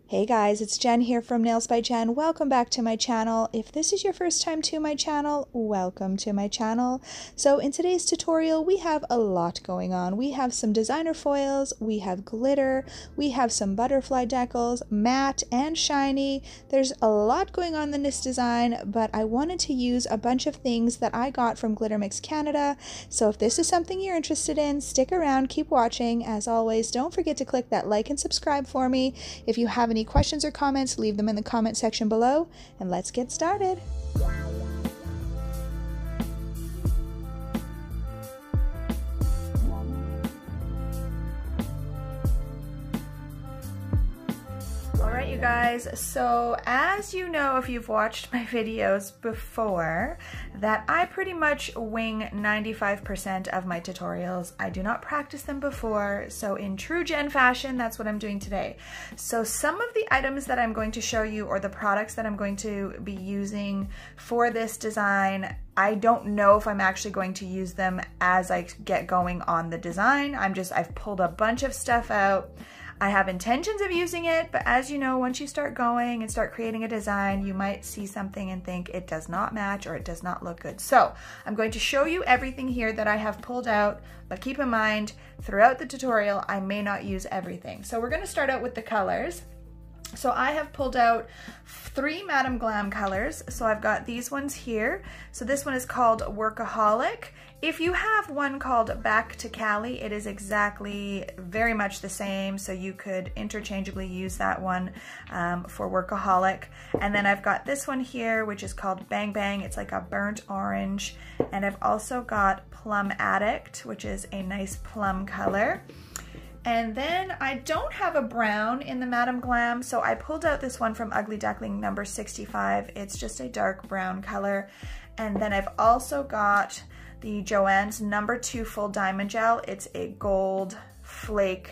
Hey guys, it's Jen here from Nails by Jen. Welcome back to my channel. If this is your first time to my channel, welcome to my channel. So in today's tutorial, we have a lot going on. We have some designer foils, we have glitter, we have some butterfly decals, matte and shiny. There's a lot going on in this design, but I wanted to use a bunch of things that I got from Glittermix Canada. So if this is something you're interested in, stick around, keep watching. As always, don't forget to click that like and subscribe for me. If you have any questions or comments, leave them in the comment section below, and let's get started. Alright you guys, so as you know if you've watched my videos before, that I pretty much wing 95% of my tutorials. I do not practice them before, so in true Jen fashion, that's what I'm doing today. So some of the items that I'm going to show you, or the products that I'm going to be using for this design, I don't know if I'm actually going to use them as I get going on the design. I've pulled a bunch of stuff out. I have intentions of using it, but as you know, once you start going and start creating a design, you might see something and think it does not match or it does not look good. So I'm going to show you everything here that I have pulled out, but keep in mind, throughout the tutorial, I may not use everything. So we're gonna start out with the colors. So I have pulled out 3 Madam Glam colors. So I've got these ones here. So this one is called Workaholic. If you have one called Back to Cali, it is exactly very much the same. So you could interchangeably use that one for Workaholic. And then I've got this one here, which is called Bang Bang. It's like a burnt orange. And I've also got Plum Addict, which is a nice plum color. And then I don't have a brown in the Madam Glam, so I pulled out this one from Ugly Duckling number 65. It's just a dark brown color. And then I've also got the JOHENS number 2 full diamond gel. It's a gold flake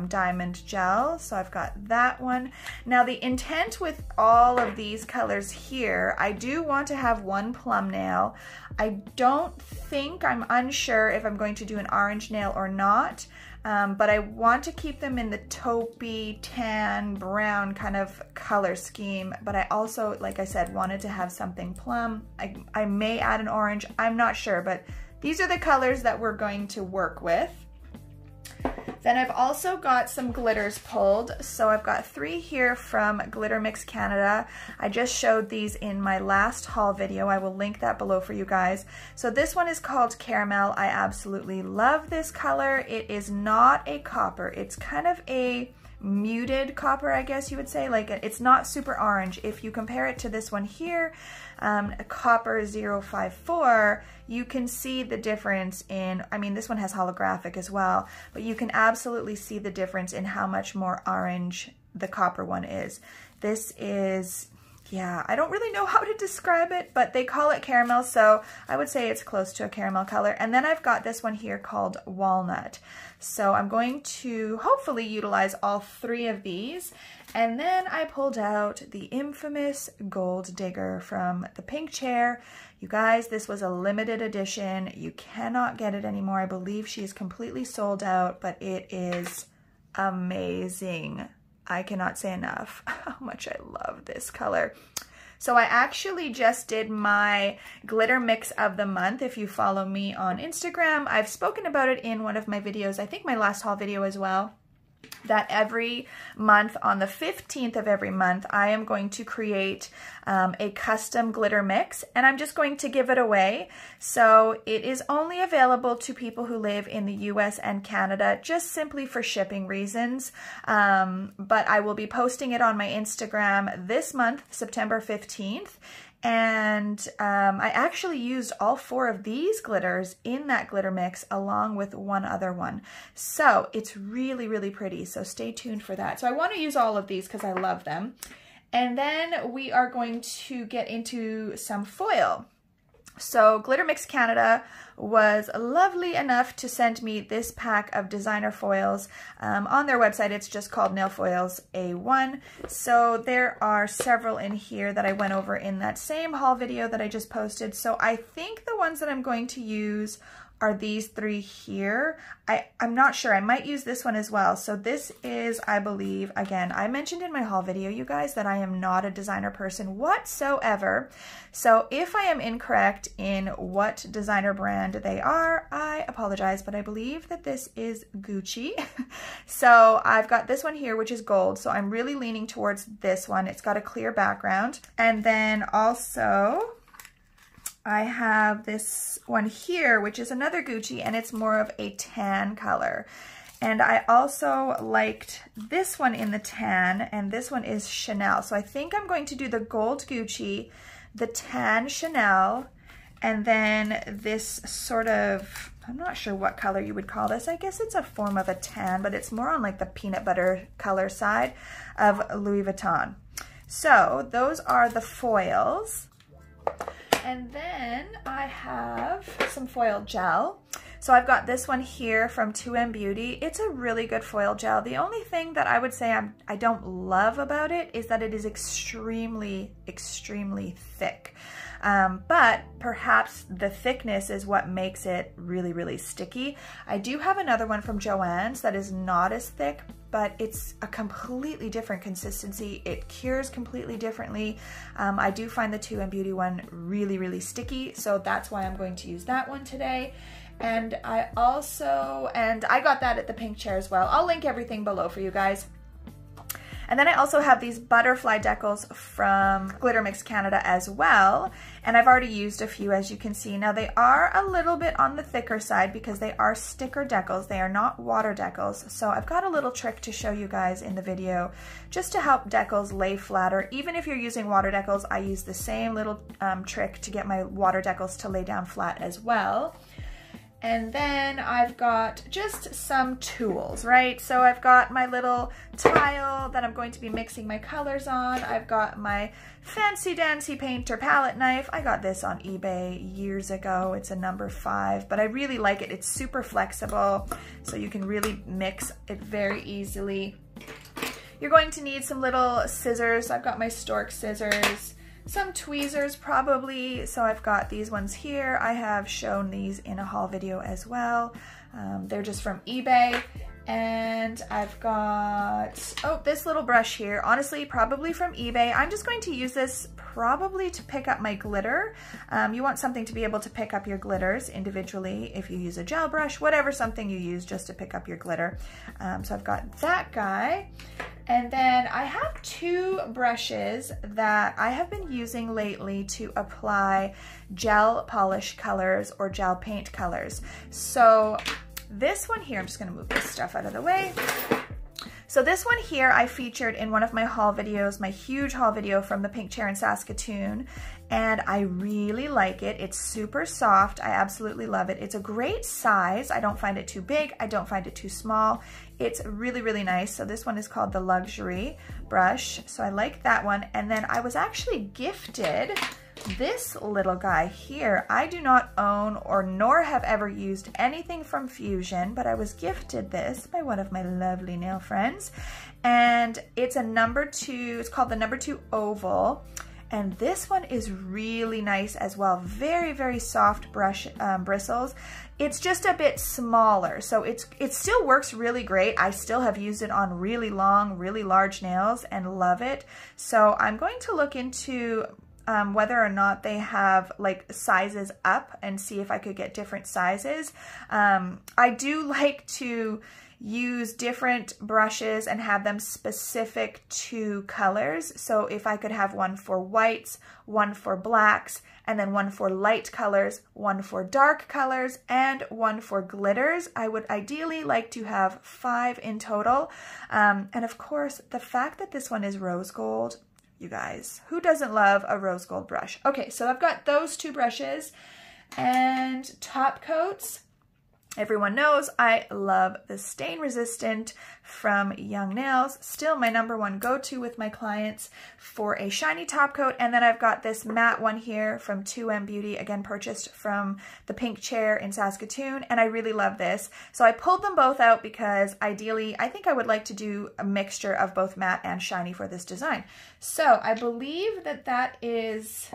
diamond gel, so I've got that one. Now the intent with all of these colors here, I do want to have one plum nail. I'm unsure if I'm going to do an orange nail or not. But I want to keep them in the taupey, tan, brown kind of color scheme. But I also, like I said, wanted to have something plum. I may add an orange, I'm not sure, but these are the colors that we're going to work with. Then I've also got some glitters pulled. So I've got 3 here from Glittermix Canada. I just showed these in my last haul video. I will link that below for you guys. So this one is called Caramel. I absolutely love this color. It is not a copper. It's kind of a muted copper, I guess you would say. Like, it's not super orange. If you compare it to this one here, a copper 054, you can see the difference in, I mean, this one has holographic as well, but you can absolutely see the difference in how much more orange the copper one is. This is, yeah, I don't really know how to describe it, but they call it caramel, so I would say it's close to a caramel color. And then I've got this one here called Walnut. So I'm going to hopefully utilize all 3 of these. And then I pulled out the infamous Gold Digger from the Pink Chair. You guys, this was a limited edition. You cannot get it anymore. I believe she is completely sold out, but it is amazing. I cannot say enough how much I love this color. So I actually just did my glitter mix of the month. If you follow me on Instagram, I've spoken about it in one of my videos, I think my last haul video as well, that every month on the 15th of every month, I am going to create a custom glitter mix, and I'm just going to give it away. So it is only available to people who live in the US and Canada, just simply for shipping reasons. But I will be posting it on my Instagram this month, September 15th. And I actually used all 4 of these glitters in that glitter mix along with one other one. So it's really, really pretty. So stay tuned for that. So I want to use all of these because I love them. And then we are going to get into some foil. So Glittermix Canada was lovely enough to send me this pack of designer foils. On their website, it's just called Nail Foils A1. So there are several in here that I went over in that same haul video that I just posted. So I think the ones that I'm going to use are these three here. I'm not sure. I might use this one as well. So this is, I believe, again, I mentioned in my haul video, you guys, that I am not a designer person whatsoever. So if I am incorrect in what designer brand they are, I apologize, but I believe that this is Gucci. So I've got this one here, which is gold. So I'm really leaning towards this one. It's got a clear background. And then also, I have this one here, which is another Gucci, and it's more of a tan color. And I also liked this one in the tan, and this one is Chanel. So I think I'm going to do the gold Gucci, the tan Chanel, and then this sort of, I'm not sure what color you would call this. I guess it's a form of a tan, but it's more on like the peanut butter color side of Louis Vuitton. So those are the foils. And then I have some foil gel. So I've got this one here from 2M Beauty. It's a really good foil gel. The only thing that I would say I don't love about it is that it is extremely, extremely thick. But perhaps the thickness is what makes it really, really sticky. I do have another one from JOHENS that is not as thick, but it's a completely different consistency. It cures completely differently. I do find the 2M Beauty one really, really sticky, so that's why I'm going to use that one today. And I got that at the Pink Chair as well. I'll link everything below for you guys. And then I also have these butterfly decals from Glittermix Canada as well. And I've already used a few, as you can see. Now they are a little bit on the thicker side because they are sticker decals. They are not water decals. So I've got a little trick to show you guys in the video just to help decals lay flatter. Even if you're using water decals, I use the same little trick to get my water decals to lay down flat as well. And then I've got just some tools, right? So I've got my little tile that I'm going to be mixing my colors on. I've got my fancy dancy painter palette knife. I got this on eBay years ago. It's a number 5, but I really like it. It's super flexible, so you can really mix it very easily. You're going to need some little scissors. I've got my stork scissors. Some tweezers probably, so I've got these ones here. I have shown these in a haul video as well. They're just from eBay. And I've got, oh, this little brush here, honestly, probably from eBay. I'm just going to use this probably to pick up my glitter. You want something to be able to pick up your glitters individually if you use a gel brush, whatever something you use just to pick up your glitter. So I've got that guy. And then I have 2 brushes that I have been using lately to apply gel polish colors or gel paint colors. So this one here, I'm just gonna move this stuff out of the way. So this one here I featured in one of my haul videos, my huge haul video from the Pink Chair in Saskatoon, and I really like it. It's super soft. I absolutely love it. It's a great size. I don't find it too big. I don't find it too small. It's really, really nice. So this one is called the Luxury brush. So I like that one. And then I was actually gifted this little guy here. I do not own or nor have ever used anything from Fusion, but I was gifted this by one of my lovely nail friends. And it's a number 2, it's called the number 2 oval. And this one is really nice as well. Very, very soft brush bristles. It's just a bit smaller, so it still works really great. I still have used it on really long, really large nails and love it. So I'm going to look into whether or not they have like sizes up and see if I could get different sizes. I do like to use different brushes and have them specific to colors. So if I could have one for whites, one for blacks, and then one for light colors, one for dark colors, and one for glitters, I would ideally like to have 5 in total. And of course, the fact that this one is rose gold, you guys, who doesn't love a rose gold brush? Okay, so I've got those 2 brushes and top coats. Everyone knows I love the stain resistant from Young Nails. Still my number 1 go-to with my clients for a shiny top coat. And then I've got this matte one here from 2M Beauty, again purchased from the Pink Chair in Saskatoon, and I really love this. So I pulled them both out because ideally I think I would like to do a mixture of both matte and shiny for this design. So I believe that that is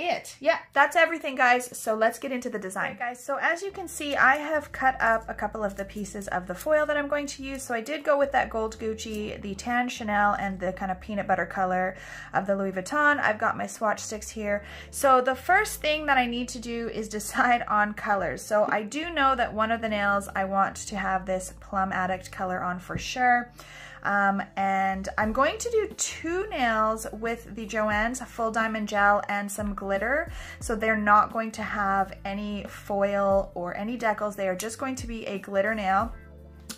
it. Yeah, that's everything, guys. So let's get into the design. Okay, guys, so as you can see, I have cut up a couple of the pieces of the foil that I'm going to use. So I did go with that gold Gucci, the tan Chanel, and the kind of peanut butter color of the Louis Vuitton. I've got my swatch sticks here. So the first thing that I need to do is decide on colors. So I do know that one of the nails I want to have this Plum Addict color on for sure. And I'm going to do 2 nails with the JOHENS full diamond gel and some glitter. So they're not going to have any foil or any decals. They are just going to be a glitter nail.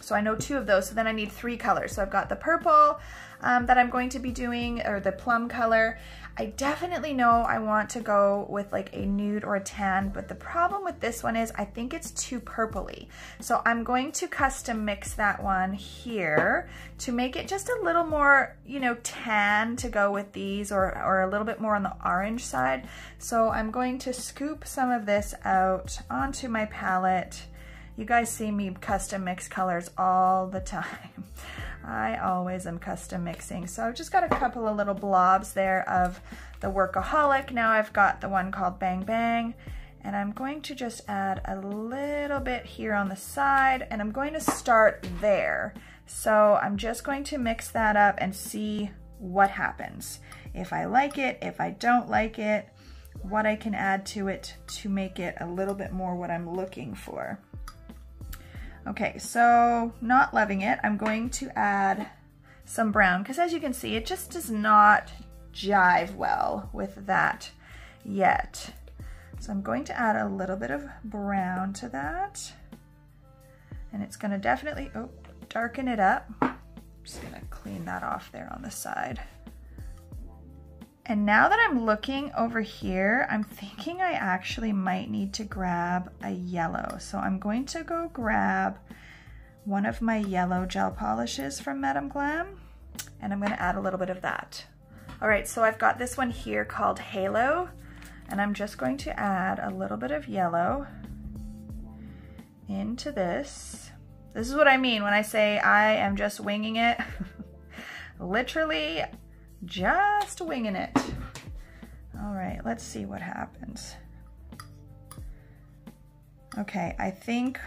So I know 2 of those. So then I need 3 colors. So I've got the purple that I'm going to be doing, or the plum color. I definitely know I want to go with like a nude or a tan, but the problem with this one is I think it's too purpley. So I'm going to custom mix that one here to make it just a little more, you know, tan to go with these, or a little bit more on the orange side. So I'm going to scoop some of this out onto my palette. You guys see me custom mix colors all the time. I always am custom mixing. So I've just got a couple of little blobs there of the Workaholic. Now I've got the one called Bang Bang, and I'm going to just add a little bit here on the side, and I'm going to start there. So I'm just going to mix that up and see what happens. If I like it, if I don't like it, what I can add to it to make it a little bit more what I'm looking for. Okay, so not loving it. I'm going to add some brown, because as you can see, it just does not jive well with that yet. So I'm going to add a little bit of brown to that, and it's going to definitely darken it up. I'm just going to clean that off there on the side. And now that I'm looking over here, I'm thinking I actually might need to grab a yellow. So I'm going to go grab one of my yellow gel polishes from Madame Glam, and I'm going to add a little bit of that. All right, so I've got this one here called Halo, and I'm just going to add a little bit of yellow into this. This is what I mean when I say I am just winging it. Literally just winging it. All right, let's see what happens. Okay, I think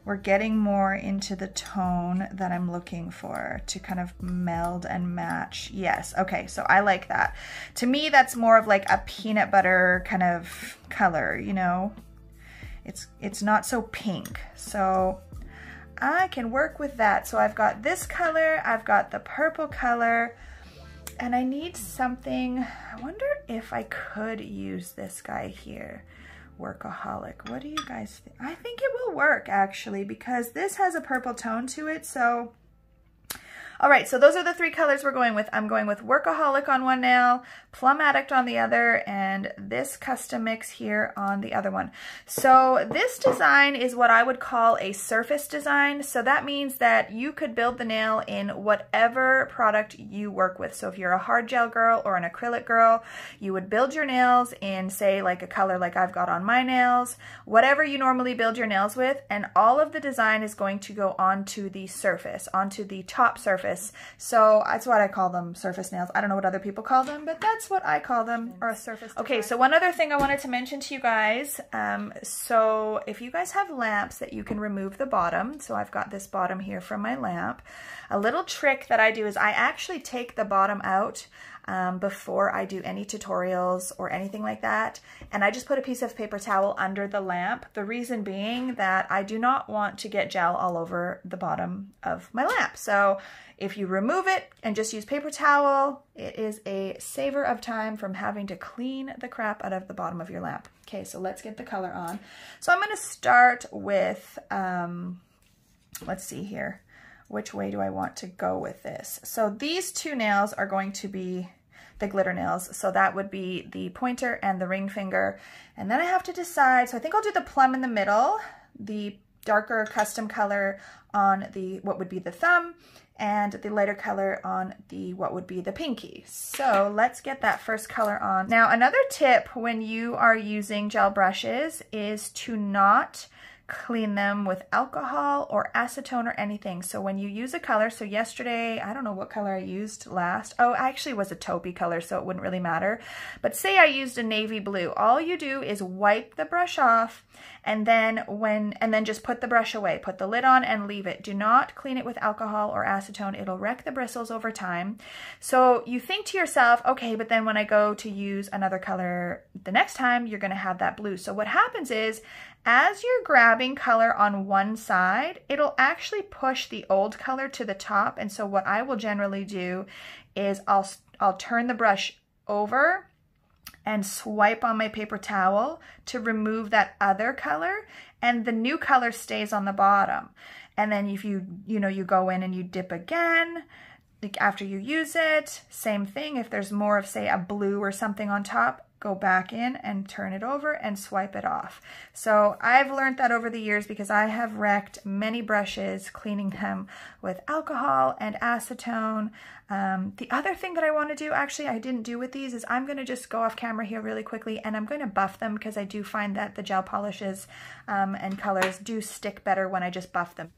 we're getting more into the tone that I'm looking for to kind of meld and match. Yes, okay, so I like that. To me, that's more of like a peanut butter kind of color, you know? It's not so pink, so I can work with that. So I've got this color, I've got the purple color, and I need something. I wonder if I could use this guy here, Workaholic. What do you guys think? I think it will work actually, because this has a purple tone to it. So, all right, so those are the 3 colors we're going with. I'm going with Workaholic on one nail, Plum Addict on the other, and this custom mix here on the other one. So this design is what I would call a surface design. So that means that you could build the nail in whatever product you work with. So if you're a hard gel girl or an acrylic girl, you would build your nails in, say, like a color like I've got on my nails, whatever you normally build your nails with, and all of the design is going to go onto the surface, onto the top surface. So that's what I call them, surface nails. I don't know what other people call them, but that's what I call them, or a surface design. Okay, so one other thing I wanted to mention to you guys. So if you guys have lamps that you can remove the bottom, so I've got this bottom here from my lamp. A little trick that I do is I actually take the bottom out before I do any tutorials or anything like that. And I just put a piece of paper towel under the lamp. The reason being that I do not want to get gel all over the bottom of my lamp. So if you remove it and just use paper towel, it is a saver of time from having to clean the crap out of the bottom of your lamp. Okay, so let's get the color on. So I'm going to start with, let's see here. Which way do I want to go with this? So these 2 nails are going to be the glitter nails. So that would be the pointer and the ring finger. And then I have to decide, so I think I'll do the plum in the middle, the darker custom color on the, what would be the thumb, and the lighter color on the, what would be the pinky. So let's get that first color on. Now, another tip when you are using gel brushes is to not clean them with alcohol or acetone or anything. So when you use a color, so yesterday, I don't know what color I used last. Oh, actually it was a taupey color, so it wouldn't really matter. But say I used a navy blue. All you do is wipe the brush off and then just put the brush away. Put the lid on and leave it. Do not clean it with alcohol or acetone. It'll wreck the bristles over time. So you think to yourself, okay, but then when I go to use another color the next time, you're going to have that blue. So what happens is, as you're grabbing color on one side, it'll actually push the old color to the top. And so what I will generally do is I'll turn the brush over and swipe on my paper towel to remove that other color, and the new color stays on the bottom. And then if you go in and you dip again, like after you use it, same thing. If there's more of, say, a blue or something on top, go back in and turn it over and swipe it off. So I've learned that over the years because I have wrecked many brushes cleaning them with alcohol and acetone. The other thing that I want to do, actually I didn't do with these, is I'm going to just go off camera here really quickly and I'm going to buff them because I do find that the gel polishes and colors do stick better when I just buff them.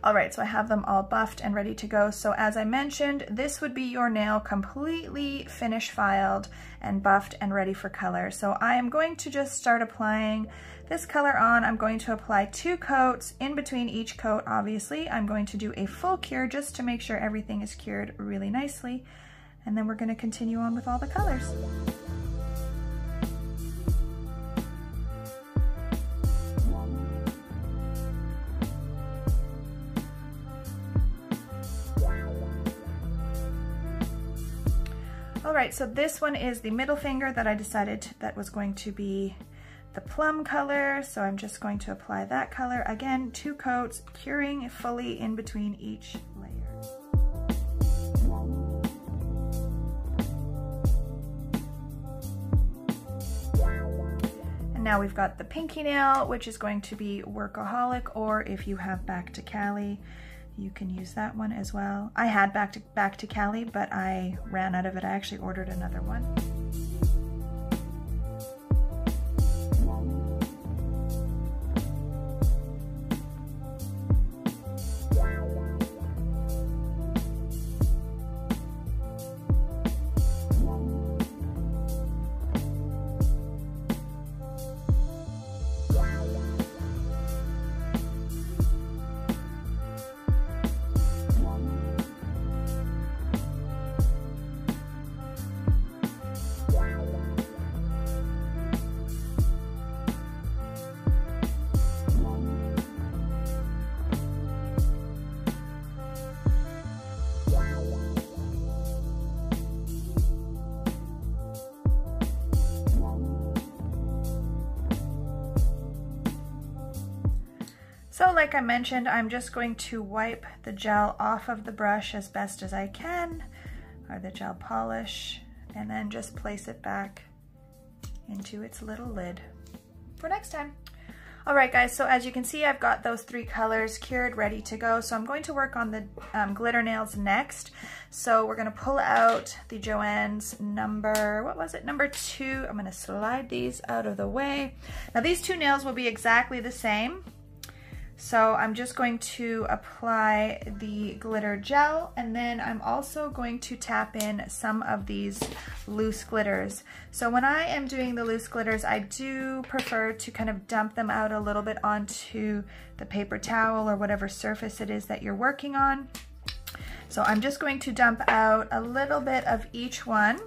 All right, so I have them all buffed and ready to go. So as I mentioned, this would be your nail completely finish filed and buffed and ready for color. So I am going to just start applying this color on. I'm going to apply 2 coats. In between each coat, obviously, I'm going to do a full cure just to make sure everything is cured really nicely. And then we're going to continue on with all the colors. All right, so this one is the middle finger that I decided that was going to be the plum color. So I'm just going to apply that color. Again, 2 coats, curing fully in between each layer. And now we've got the pinky nail, which is going to be Workaholic, or if you have Back to Cali, you can use that one as well. I had Back to Cali, but I ran out of it. I actually ordered another one. So like I mentioned, I'm just going to wipe the gel off of the brush as best as I can, or the gel polish, and then just place it back into its little lid for next time. All right guys, so as you can see, I've got those 3 colors cured, ready to go. So I'm going to work on the glitter nails next. So we're gonna pull out the JOHENS number, what was it, number 2. I'm gonna slide these out of the way. Now these 2 nails will be exactly the same. So I'm just going to apply the glitter gel, and then I'm also going to tap in some of these loose glitters. So when I am doing the loose glitters, I do prefer to kind of dump them out a little bit onto the paper towel or whatever surface it is that you're working on. So I'm just going to dump out a little bit of each one.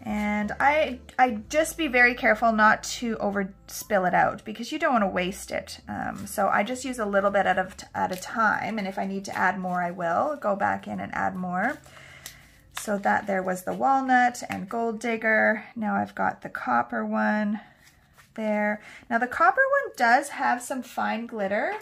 And I just be very careful not to over spill it out because you don't want to waste it. So I just use a little bit at a time, and if I need to add more, I will go back in and add more. So that there was the walnut and gold digger. Now I've got the copper one there. Now the copper one does have some fine glitter,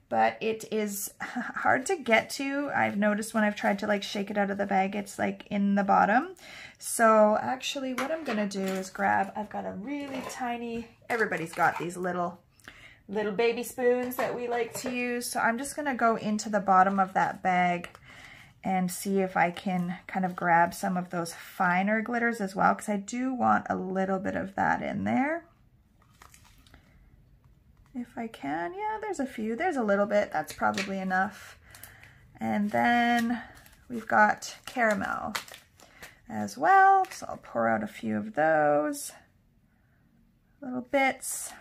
but it is hard to get to. I've noticed when I've tried to like shake it out of the bag, it's like in the bottom. So actually what I'm gonna do is I've got a really tiny, everybody's got these little baby spoons that we like to use. So I'm just gonna go into the bottom of that bag and see if I can kind of grab some of those finer glitters as well, because I do want a little bit of that in there. if I can. Yeah, there's a few. There's a little bit. That's probably enough. And then we've got caramel as well. So I'll pour out a few of those little bits.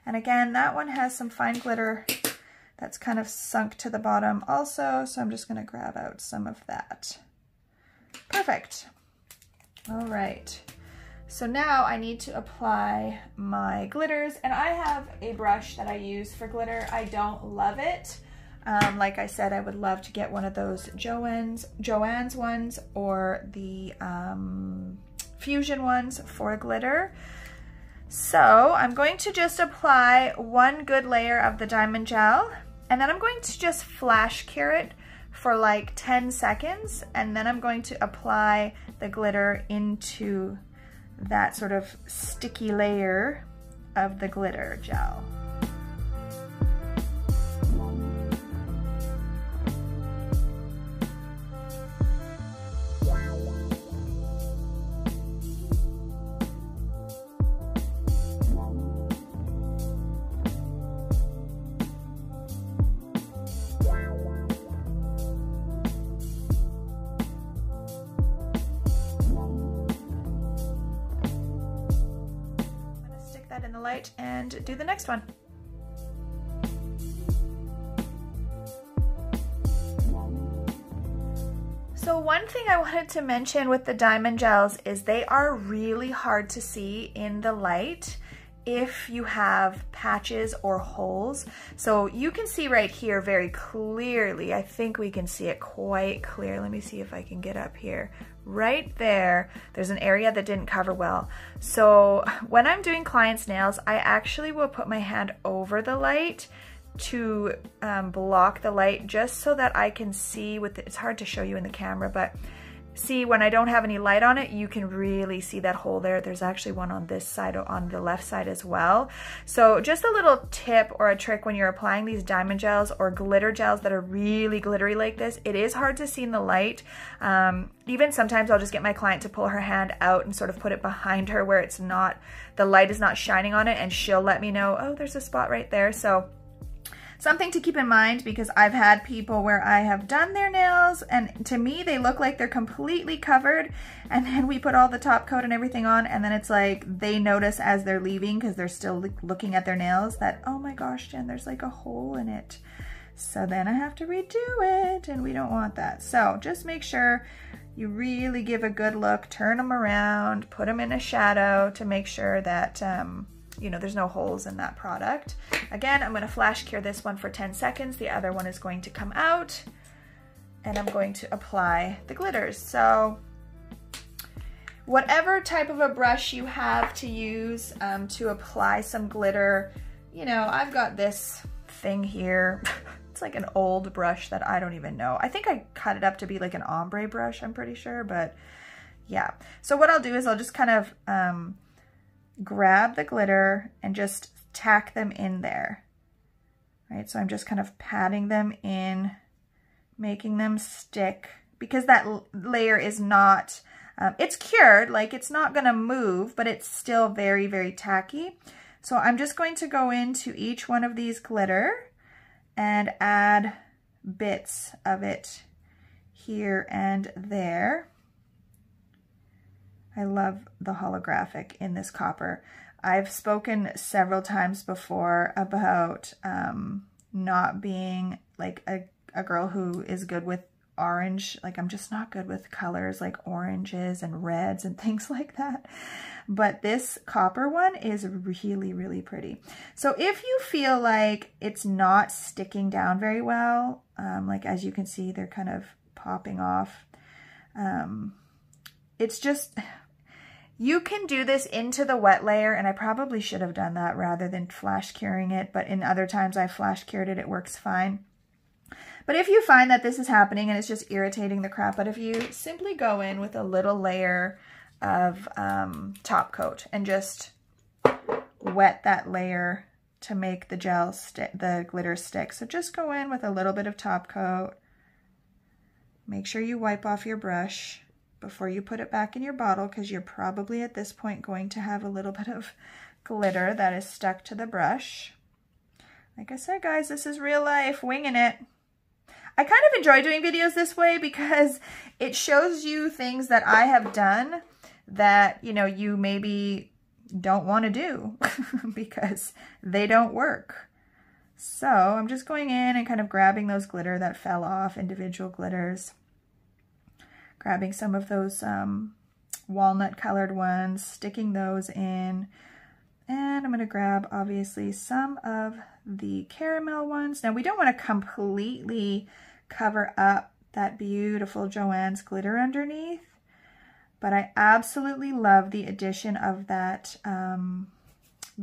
And again, that one has some fine glitter that's kind of sunk to the bottom also. So I'm just going to grab out some of that. Perfect. All right. So now I need to apply my glitters, and I have a brush that I use for glitter. I don't love it. Like I said, I would love to get one of those JOHENS ones or the Fusion ones for glitter. So I'm going to just apply one good layer of the diamond gel, and then I'm going to just flash cure it for like 10 seconds, and then I'm going to apply the glitter into that sort of sticky layer of the glitter gel. In the light and do the next one. So one thing I wanted to mention with the diamond gels is they are really hard to see in the light if you have patches or holes. So you can see right here very clearly. I think we can see it quite clear. Let me see if I can get up here. Right there, there's an area that didn't cover well. So when I'm doing clients' nails, I actually will put my hand over the light to block the light, just so that I can see with it's hard to show you in the camera, but see when I don't have any light on it, you can really see that hole there. There's actually one on this side, on the left side as well. So just a little tip or a trick when you're applying these diamond gels or glitter gels that are really glittery like this, it is hard to see in the light. Even sometimes I'll just get my client to pull her hand out and sort of put it behind her where it's not, the light is not shining on it, and she'll let me know, oh, there's a spot right there. So something to keep in mind, because I've had people where I have done their nails and to me they look like they're completely covered, and then we put all the top coat and everything on, and then it's like they notice as they're leaving, because they're still looking at their nails, that, oh my gosh, Jen, there's like a hole in it. So then I have to redo it, and we don't want that. So just make sure you really give a good look, turn them around, put them in a shadow to make sure that you know, there's no holes in that product. Again, I'm going to flash cure this one for 10 seconds. The other one is going to come out, and I'm going to apply the glitters. So whatever type of a brush you have to use to apply some glitter, you know, I've got this thing here. It's like an old brush that I don't even know. I think I cut it up to be like an ombre brush, I'm pretty sure, but yeah. So what I'll do is I'll just kind of grab the glitter and just tack them in there, right? So I'm just kind of patting them in, making them stick, because that layer is not, it's cured, like it's not gonna move, but it's still very, very tacky. So I'm just going to go into each one of these glitter and add bits of it here and there. I love the holographic in this copper. I've spoken several times before about not being like a girl who is good with orange. Like, I'm just not good with colors like oranges and reds and things like that. But this copper one is really, really pretty. So if you feel like it's not sticking down very well, like as you can see, they're kind of popping off. It's just, you can do this into the wet layer, and I probably should have done that rather than flash curing it, but in other times I flash cured it, it works fine. But if you find that this is happening and it's just irritating the crap out of you, simply go in with a little layer of top coat and just wet that layer to make the gel the glitter stick. So just go in with a little bit of top coat. Make sure you wipe off your brush before you put it back in your bottle, because you're probably at this point going to have a little bit of glitter that is stuck to the brush. Like I said, guys, this is real life, winging it. I kind of enjoy doing videos this way because it shows you things that I have done that, you know, you maybe don't want to do because they don't work. So I'm just going in and kind of grabbing those glitter that fell off, individual glitters. Grabbing some of those walnut colored ones, sticking those in. And I'm going to grab, obviously, some of the caramel ones. Now, we don't want to completely cover up that beautiful JOHENS glitter underneath, but I absolutely love the addition of that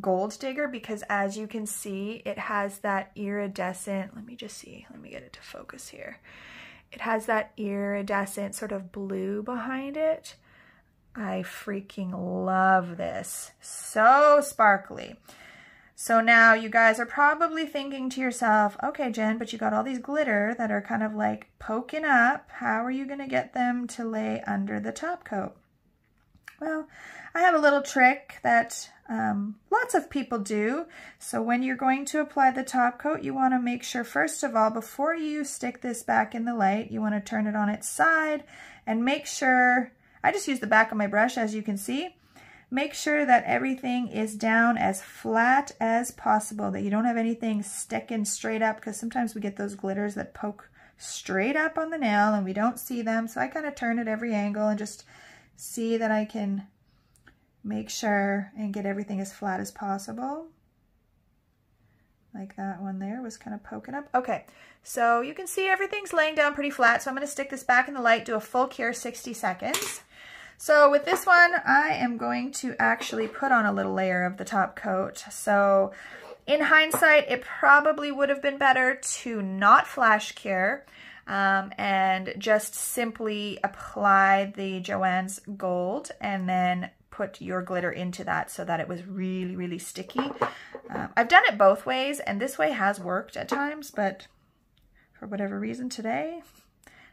gold digger because, as you can see, it has that iridescent, let me just see, let me get it to focus here. It has that iridescent sort of blue behind it. I freaking love this. So sparkly. So now you guys are probably thinking to yourself, okay, Jen, but you got all these glitter that are kind of like poking up. How are you going to get them to lay under the top coat? Well, I have a little trick that lots of people do. So when you're going to apply the top coat, you want to make sure, first of all, before you stick this back in the light, you want to turn it on its side and make sure, I just use the back of my brush, as you can see. Make sure that everything is down as flat as possible, that you don't have anything sticking straight up, because sometimes we get those glitters that poke straight up on the nail and we don't see them. So I kind of turn at every angle and just see that I can make sure and get everything as flat as possible. Like that one there was kind of poking up. Okay, so you can see everything's laying down pretty flat. So I'm going to stick this back in the light, do a full cure 60 seconds. So with this one, I am going to actually put on a little layer of the top coat. So in hindsight, it probably would have been better to not flash cure and just simply apply the JOHENS gold and then put your glitter into that so that it was really, really sticky. I've done it both ways, and this way has worked at times, but for whatever reason today,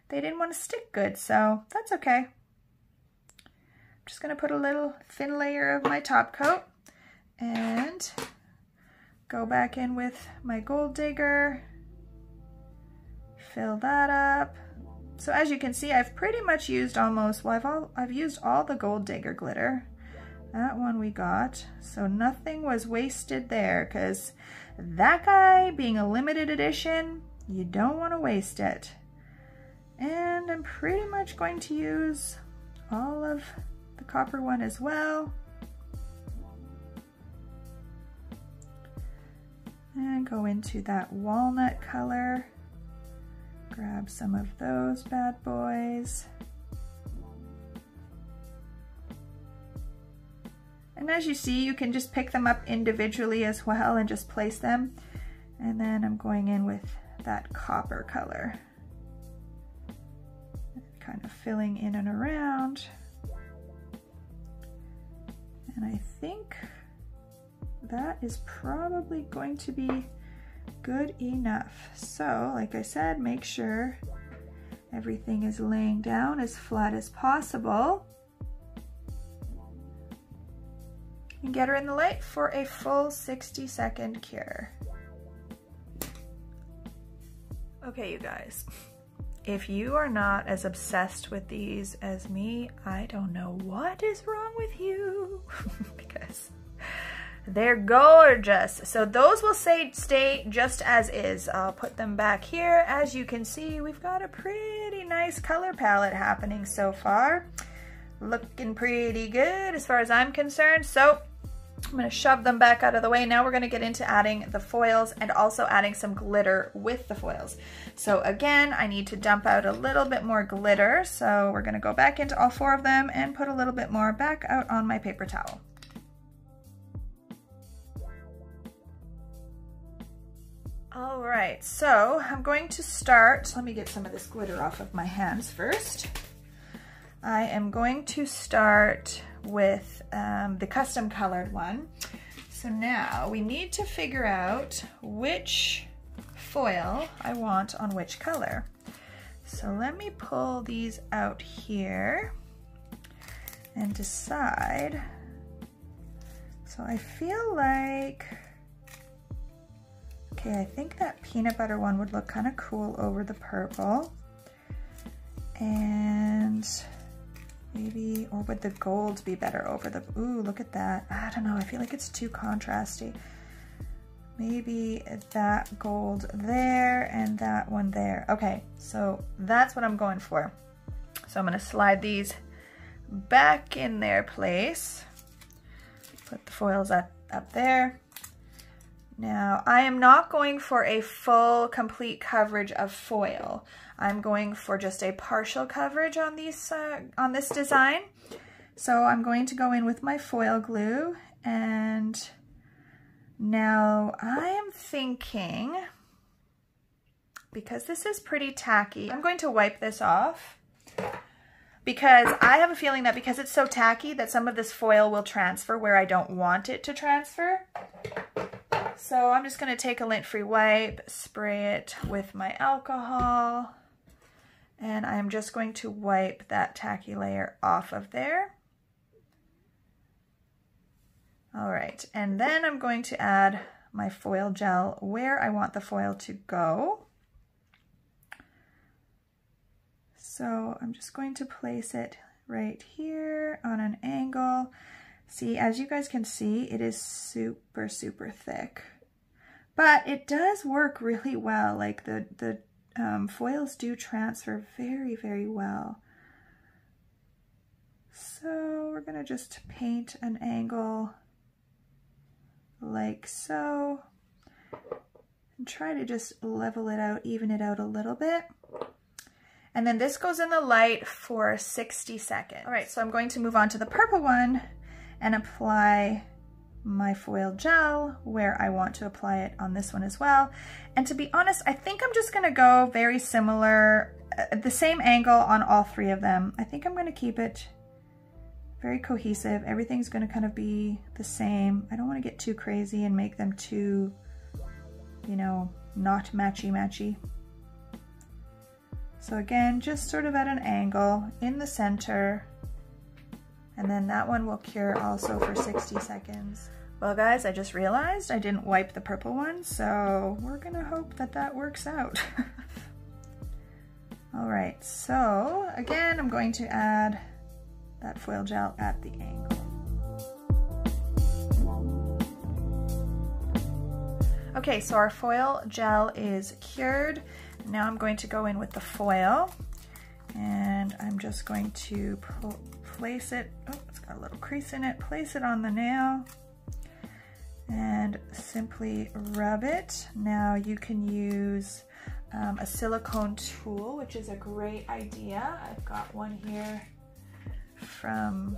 they didn't want to stick good, so that's okay. I'm just going to put a little thin layer of my top coat and go back in with my gold digger, fill that up. So as you can see, I've pretty much used almost, well, I've used all the gold digger glitter. That one we got, so nothing was wasted there, because that guy being a limited edition, you don't want to waste it. And I'm pretty much going to use all of the copper one as well. And go into that walnut color. Grab some of those bad boys. And as you see, you can just pick them up individually as well and just place them. And then I'm going in with that copper color. Kind of filling in and around. And I think that is probably going to be good enough. So, like I said, make sure everything is laying down as flat as possible. And get her in the light for a full 60-second cure. Okay, you guys, if you are not as obsessed with these as me, I don't know what is wrong with you because they're gorgeous. So those will stay just as is. I'll put them back here. As you can see, we've got a pretty nice color palette happening so far. Looking pretty good as far as I'm concerned. So I'm going to shove them back out of the way. Now we're going to get into adding the foils and also adding some glitter with the foils. So again, I need to dump out a little bit more glitter. So we're going to go back into all 4 of them and put a little bit more back out on my paper towel. All right, so I'm going to start, let me get some of this glitter off of my hands first. I am going to start with the custom colored one. So now we need to figure out which foil I want on which color. So let me pull these out here and decide. So I feel like Okay, I think that peanut butter one would look kind of cool over the purple. And maybe, or would the gold be better over the, ooh, look at that. I don't know, I feel like it's too contrasty. Maybe that gold there and that one there. Okay, so that's what I'm going for. So I'm gonna slide these back in their place. Put the foils up there. Now, I am not going for a full, complete coverage of foil. I'm going for just a partial coverage on these on this design. So I'm going to go in with my foil glue, and now I am thinking, because this is pretty tacky, I'm going to wipe this off, because I have a feeling that because it's so tacky that some of this foil will transfer where I don't want it to transfer. So I'm just going to take a lint-free wipe, spray it with my alcohol, and I'm just going to wipe that tacky layer off of there. All right, and then I'm going to add my foil gel where I want the foil to go. So I'm just going to place it right here on an angle. See, as you guys can see, it is super, super thick. But it does work really well. Like the foils do transfer very, very well. So we're gonna just paint an angle like so. And try to just level it out, even it out a little bit. And then this goes in the light for 60 seconds. All right, so I'm going to move on to the purple one and apply my foil gel where I want to apply it on this one as well. And to be honest, I think I'm just gonna go very similar, the same angle on all three of them. I think I'm gonna keep it very cohesive. Everything's gonna kind of be the same. I don't wanna get too crazy and make them too, you know, not matchy-matchy. So again, just sort of at an angle in the center. And then that one will cure also for 60 seconds. Well guys, I just realized I didn't wipe the purple one, so we're gonna hope that that works out. All right, so again, I'm going to add that foil gel at the angle. Okay, so our foil gel is cured. Now I'm going to go in with the foil, and I'm just going to place it, oh, it's got a little crease in it, place it on the nail and simply rub it. Now you can use a silicone tool, which is a great idea. I've got one here from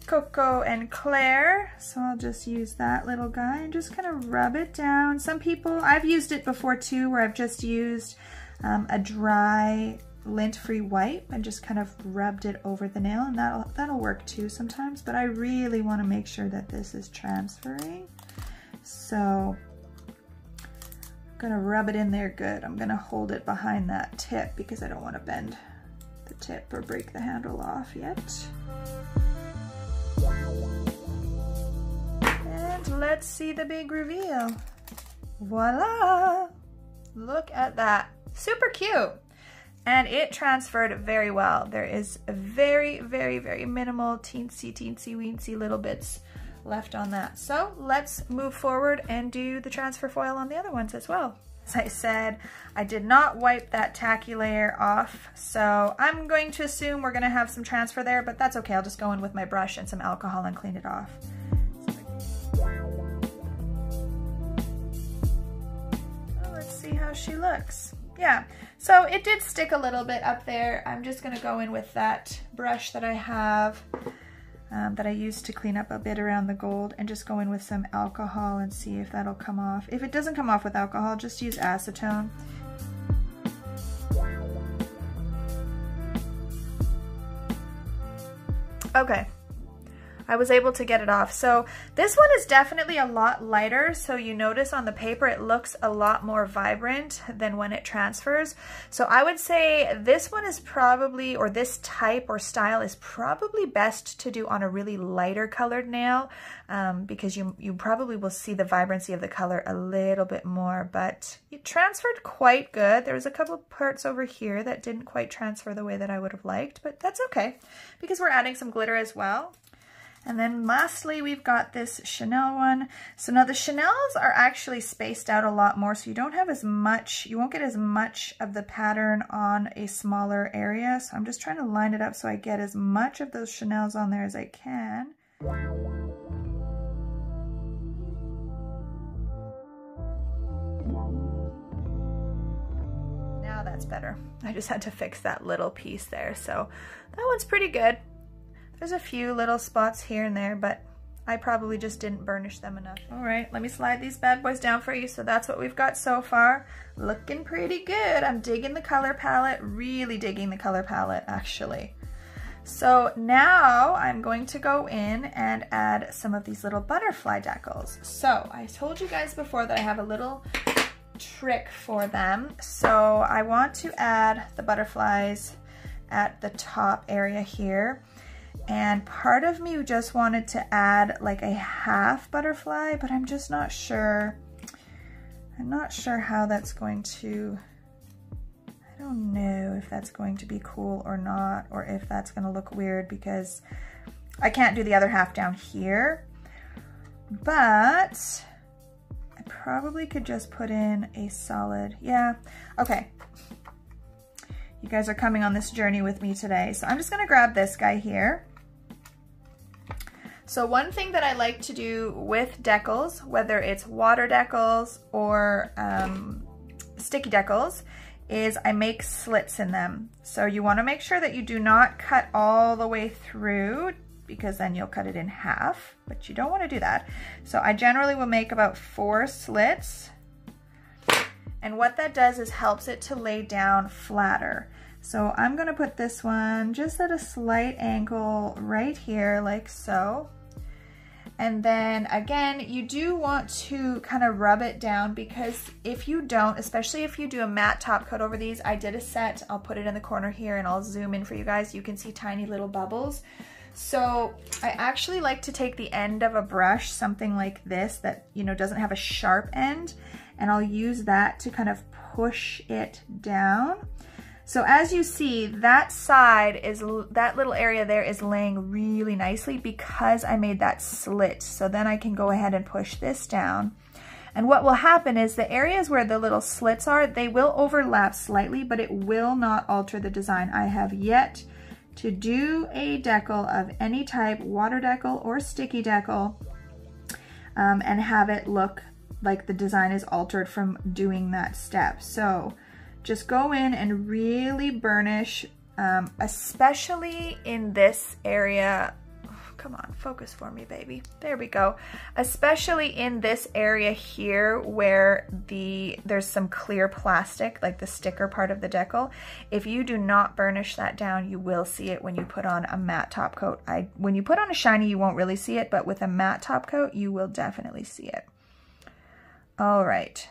Coco and Claire, so I'll just use that little guy and just kind of rub it down. Some people, I've used it before too, where I've just used a dry lint-free wipe and just kind of rubbed it over the nail, and that'll work too sometimes, but I really want to make sure that this is transferring. So I'm gonna rub it in there good. I'm gonna hold it behind that tip because I don't want to bend the tip or break the handle off yet. And let's see the big reveal. Voila! Look at that. Super cute. And it transferred very well. There is a very, very, very minimal teensy weensy little bits left on that. So let's move forward and do the transfer foil on the other ones as well. As I said, I did not wipe that tacky layer off, so I'm going to assume we're gonna have some transfer there, but that's okay. I'll just go in with my brush and some alcohol and clean it off. So let's see how she looks. Yeah, so it did stick a little bit up there. I'm just gonna go in with that brush that I have that I used to clean up a bit around the gold, and just go in with some alcohol and see if that'll come off. If it doesn't come off with alcohol, just use acetone. Okay, I was able to get it off. So this one is definitely a lot lighter. So you notice on the paper, it looks a lot more vibrant than when it transfers. So I would say this one is probably, or this type or style is probably best to do on a really lighter colored nail, because you probably will see the vibrancy of the color a little bit more, but it transferred quite good. There was a couple parts over here that didn't quite transfer the way that I would have liked, but that's okay because we're adding some glitter as well. And then lastly, we've got this Chanel one. So now the Chanels are actually spaced out a lot more, so you don't have as much, you won't get as much of the pattern on a smaller area. So I'm just trying to line it up so I get as much of those Chanels on there as I can. Now that's better. I just had to fix that little piece there. So that one's pretty good. There's a few little spots here and there, but I probably just didn't burnish them enough. All right, let me slide these bad boys down for you. So that's what we've got so far. Looking pretty good. I'm digging the color palette, really digging the color palette actually. So now I'm going to go in and add some of these little butterfly decals. So I told you guys before that I have a little trick for them. So I want to add the butterflies at the top area here. And part of me just wanted to add like a half butterfly, but I'm just not sure. I'm not sure how that's going to, I don't know if that's going to be cool or not, or if that's going to look weird because I can't do the other half down here. But I probably could just put in a solid, yeah, okay. You guys are coming on this journey with me today. So I'm just gonna grab this guy here. So one thing that I like to do with decals, whether it's water decals or sticky decals, is I make slits in them. So you wanna make sure that you do not cut all the way through because then you'll cut it in half, but you don't wanna do that. So I generally will make about 4 slits. And what that does is helps it to lay down flatter. So I'm gonna put this one just at a slight angle right here, like so. And then again, you do want to kind of rub it down because if you don't, especially if you do a matte top coat over these, I did a set, I'll put it in the corner here and I'll zoom in for you guys. You can see tiny little bubbles. So I actually like to take the end of a brush, something like this that, you know, doesn't have a sharp end, and I'll use that to kind of push it down. So as you see, that side is, that little area there is laying really nicely because I made that slit. So then I can go ahead and push this down. And what will happen is the areas where the little slits are, they will overlap slightly, but it will not alter the design. I have yet to do a decal of any type, water decal or sticky decal, and have it look like the design is altered from doing that step. So just go in and really burnish, especially in this area. Oh, come on, focus for me, baby. There we go. Especially in this area here where there's some clear plastic, like the sticker part of the decal. If you do not burnish that down, you will see it when you put on a matte top coat. When you put on a shiny, you won't really see it, but with a matte top coat, you will definitely see it. All right,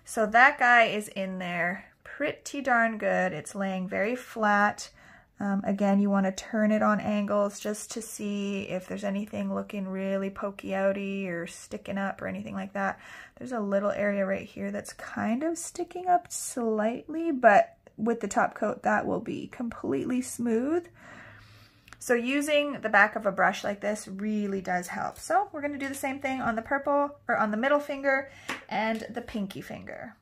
so that guy is in there pretty darn good. It's laying very flat. Again, you want to turn it on angles just to see if there's anything looking really pokey outy or sticking up or anything like that. There's a little area right here that's kind of sticking up slightly, but with the top coat that will be completely smooth. So using the back of a brush like this really does help. So we're going to do the same thing on the purple, or on the middle finger and the pinky finger.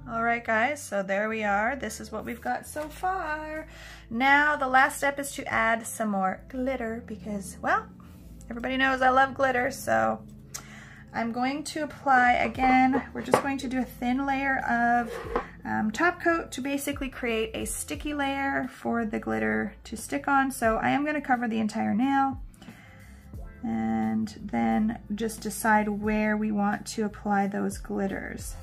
All right, guys, so there we are. This is what we've got so far. Now, the last step is to add some more glitter because, well, everybody knows I love glitter, so I'm going to apply, again, we're just going to do a thin layer of top coat to basically create a sticky layer for the glitter to stick on. So I am going to cover the entire nail and then just decide where we want to apply those glitters.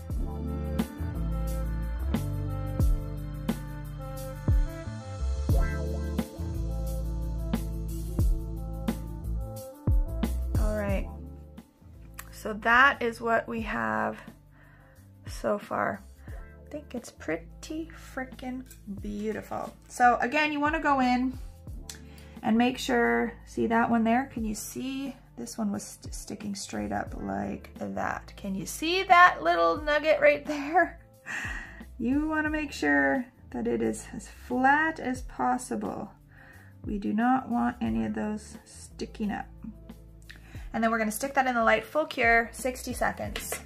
So that is what we have so far. I think it's pretty freaking beautiful. So again, you want to go in and make sure, see that one there? Can you see? This one was sticking straight up like that. Can you see that little nugget right there? You want to make sure that it is as flat as possible. We do not want any of those sticking up. And then we're going to stick that in the light full cure, 60 seconds.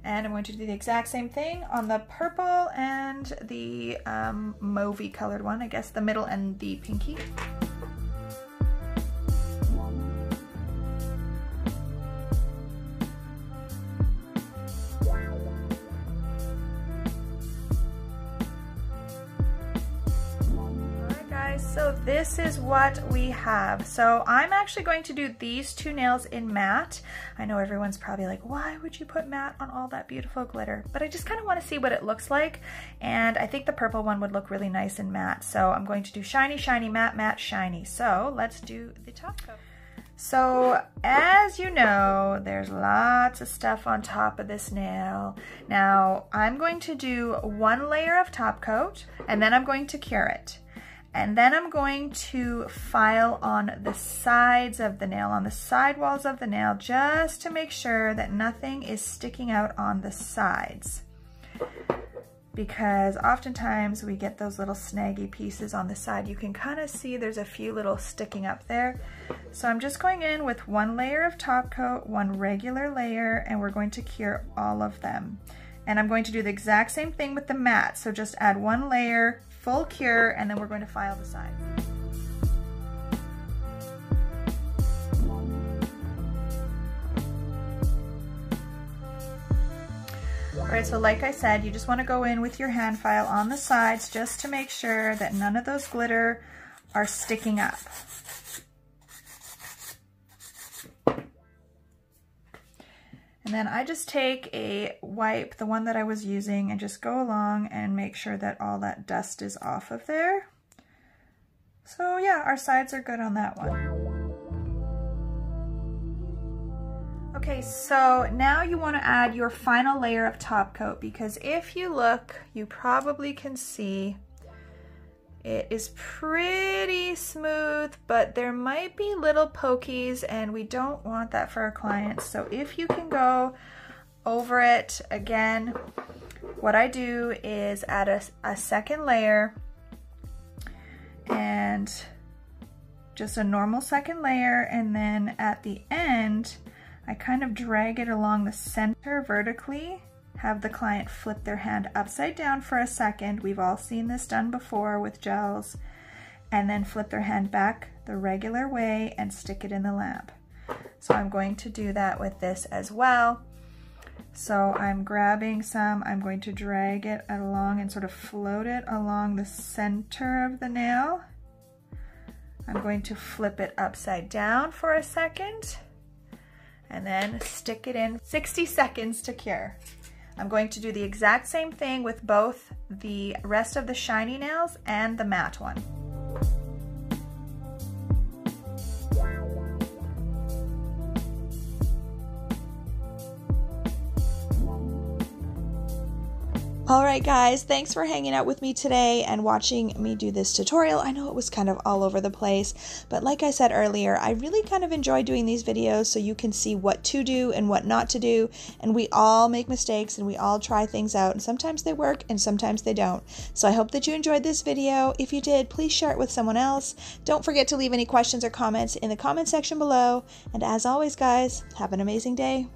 And I'm going to do the exact same thing on the purple and the mauvey colored one, I guess the middle and the pinky. So this is what we have. So I'm actually going to do these two nails in matte. I know everyone's probably like, why would you put matte on all that beautiful glitter? But I just kind of want to see what it looks like. And I think the purple one would look really nice in matte. So I'm going to do shiny, shiny, matte, matte, shiny. So let's do the top coat. So as you know, there's lots of stuff on top of this nail. Now I'm going to do one layer of top coat and then I'm going to cure it. And then I'm going to file on the sides of the nail, on the side walls of the nail, just to make sure that nothing is sticking out on the sides. Because oftentimes we get those little snaggy pieces on the side. You can kind of see there's a few little sticking up there. So I'm just going in with one layer of top coat, one regular layer, and we're going to cure all of them. And I'm going to do the exact same thing with the matte. So just add one layer, full cure, and then we're going to file the sides. All right, so like I said, you just want to go in with your hand file on the sides just to make sure that none of those glitter are sticking up. And then I just take a wipe, the one that I was using, and just go along and make sure that all that dust is off of there. So yeah, our sides are good on that one. Okay, so now you want to add your final layer of top coat, because if you look, you probably can see it is pretty smooth, but there might be little pokies and we don't want that for our clients. So if you can go over it again, what I do is add a second layer and just a normal second layer, and then at the end, I kind of drag it along the center vertically, have the client flip their hand upside down for a second. We've all seen this done before with gels. And then flip their hand back the regular way and stick it in the lamp. So I'm going to do that with this as well. So I'm grabbing some, I'm going to drag it along and sort of float it along the center of the nail. I'm going to flip it upside down for a second and then stick it in. 60 seconds to cure. I'm going to do the exact same thing with both the rest of the shiny nails and the matte one. Alright guys, thanks for hanging out with me today and watching me do this tutorial. I know it was kind of all over the place, but like I said earlier, I really kind of enjoy doing these videos so you can see what to do and what not to do, and we all make mistakes and we all try things out, and sometimes they work and sometimes they don't. So I hope that you enjoyed this video. If you did, please share it with someone else. Don't forget to leave any questions or comments in the comment section below, and as always guys, have an amazing day.